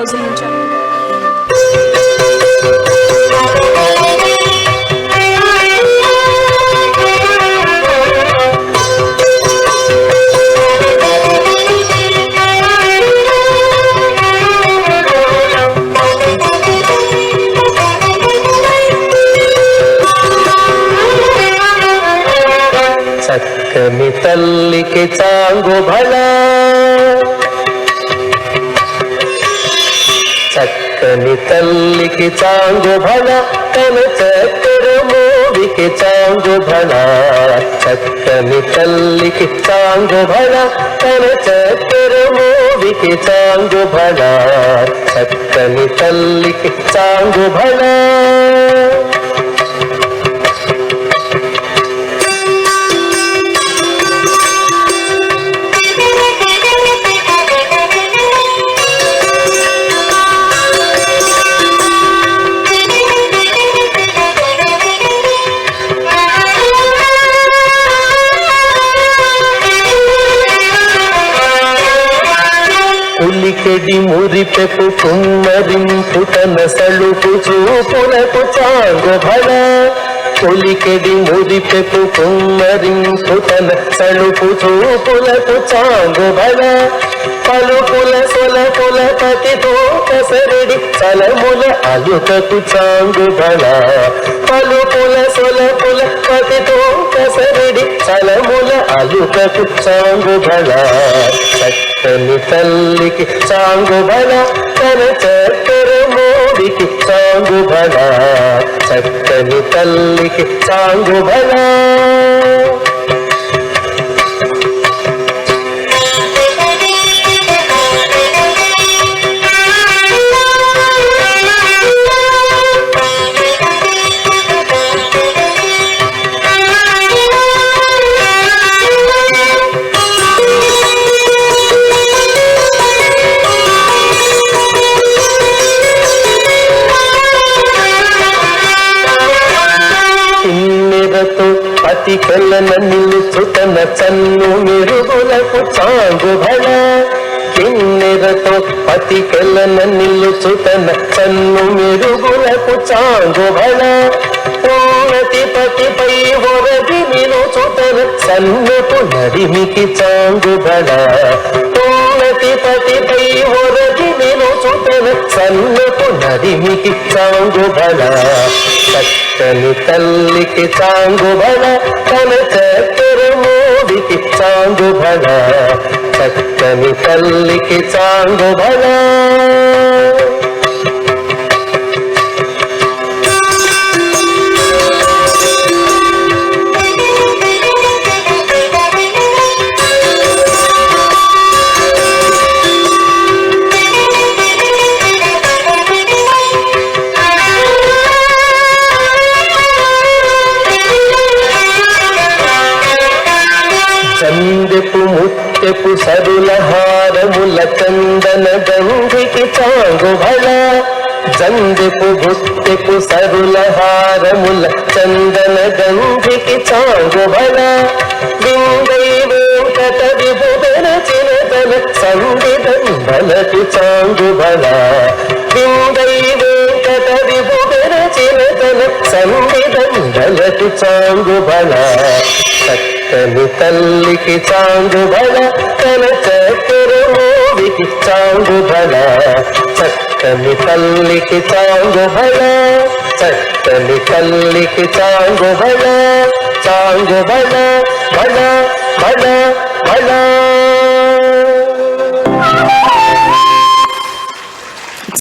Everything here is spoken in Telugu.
రోజుల నుంచి? చక్కని తల్లికి చాంగు భళ, చక్కని తల్లికి చాంగు భళ, తన చక్కెర మోవికి చాంగు భళ. చక్కని తల్లికి చాంగు భళ, తన చక్కెర మోవికి చాంగు భళ. చక్కని తల్లికి చాంగు భళ. ఉలికెడి మురిపెపు కుమ్మరింపు తన సలుపు చూపులకు చాంగు భళ. ఉలికెడి మురిపెపు కుమ్మరింపు తన సలుపు చూపులకు చాంగు భళ. పలుపుల సొలపుల పతితో కసరడి చలముల అలుకకు చాంగు భళ. పలుపుల సొలపుల పతితో కసరడి చలముల అలుకకు చాంగు భళ. చక్కని తల్లికి చాంగు భళ, తన చక్కెర మోవికి చాంగు భళ. చక్కని తల్లికి చాంగు భళ. పతి కొల్లన నిలుచుతన చన్ను మెరుగులకు చాంగు భళ. కిన్నెరతో పతి కొల్లన నిలుచుతన చన్ను మెరుగులకు చాంగు భళ. ఓనతి పతిపై ఒరది నిలుచుతన సన్నపు నడిమికి చాంగు భళ. ఓనతి పతిపై ఒరది నిలుచుతన సన్నపు నడిమికి చాంగు భళ. చక్కని తల్లికి చాంగు భళ, తన చక్కెర మోవికి చాంగు భళ. చక్కని తల్లికి చాంగు భళ. చందెపు ముత్తెపు సరుల హారముల చందన గంధికి చాంగు భళ. చందెపు ముత్తెపు సరుల హారముల చందన గంధికి చాంగు భళ. విందై వెంకట విభుదరచిన తన సంవిదంబలకు చాంగు భళ. విందై వెంకట విభుదరచిన తన సంవిదంబలకు చాంగు భళ. చక్కని తల్లికి చాంగు భళ, తన చక్కెర మోవికి చాంగు భళ. చక్కని తల్లికి చాంగు భళ. చక్కని తల్లికి చాంగు భళ. చాంగు భళ భళ భళ.